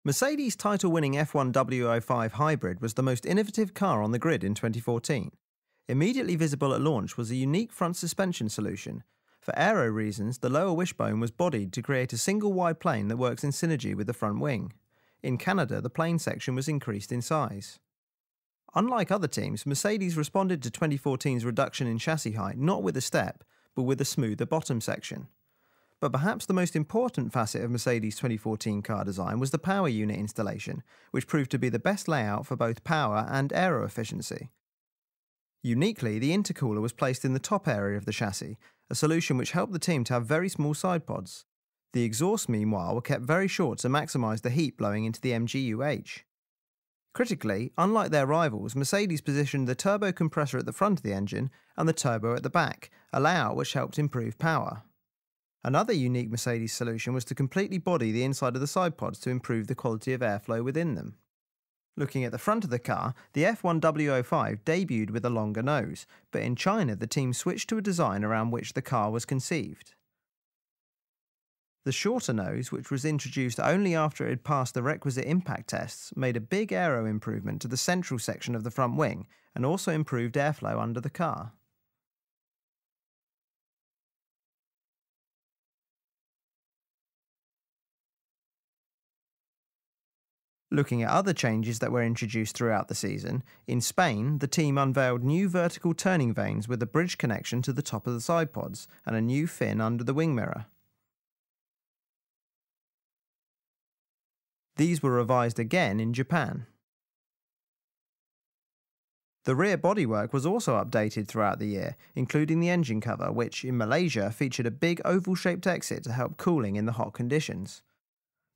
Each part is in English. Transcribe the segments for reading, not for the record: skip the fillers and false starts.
Mercedes' title-winning F1 W05 hybrid was the most innovative car on the grid in 2014. Immediately visible at launch was a unique front suspension solution. For aero reasons, the lower wishbone was bodied to create a single wide plane that works in synergy with the front wing. In Canada, the plane section was increased in size. Unlike other teams, Mercedes responded to 2014's reduction in chassis height not with a step, but with a smoother bottom section. But perhaps the most important facet of Mercedes' 2014 car design was the power unit installation, which proved to be the best layout for both power and aero efficiency. Uniquely, the intercooler was placed in the top area of the chassis, a solution which helped the team to have very small side pods. The exhausts, meanwhile, were kept very short to maximise the heat blowing into the MGU-H. Critically, unlike their rivals, Mercedes positioned the turbo compressor at the front of the engine and the turbo at the back, a layout which helped improve power. Another unique Mercedes solution was to completely body the inside of the side pods to improve the quality of airflow within them. Looking at the front of the car, the F1 W05 debuted with a longer nose, but in China the team switched to a design around which the car was conceived. The shorter nose, which was introduced only after it had passed the requisite impact tests, made a big aero improvement to the central section of the front wing and also improved airflow under the car. Looking at other changes that were introduced throughout the season, in Spain, the team unveiled new vertical turning vanes with a bridge connection to the top of the side pods and a new fin under the wing mirror. These were revised again in Japan. The rear bodywork was also updated throughout the year, including the engine cover, which, in Malaysia, featured a big oval-shaped exit to help cooling in the hot conditions.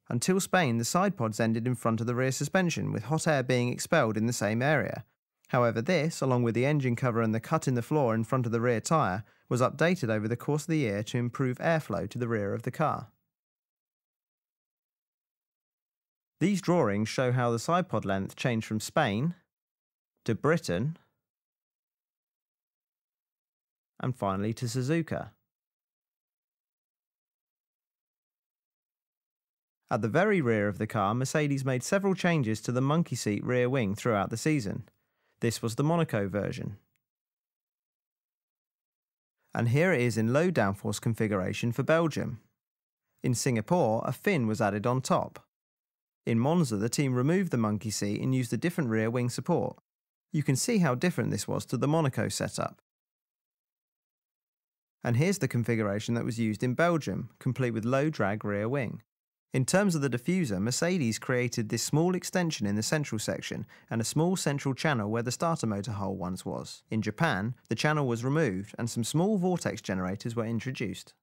Until Spain, the side pods ended in front of the rear suspension, with hot air being expelled in the same area. However, this, along with the engine cover and the cut in the floor in front of the rear tyre, was updated over the course of the year to improve airflow to the rear of the car. These drawings show how the side pod length changed from Spain to Britain and finally to Suzuka. At the very rear of the car, Mercedes made several changes to the monkey seat rear wing throughout the season. This was the Monaco version. And here it is in low downforce configuration for Belgium. In Singapore, a fin was added on top. In Monza, the team removed the monkey seat and used a different rear wing support. You can see how different this was to the Monaco setup. And here's the configuration that was used in Belgium, complete with low drag rear wing. In terms of the diffuser, Mercedes created this small extension in the central section and a small central channel where the starter motor hole once was. In Japan, the channel was removed and some small vortex generators were introduced.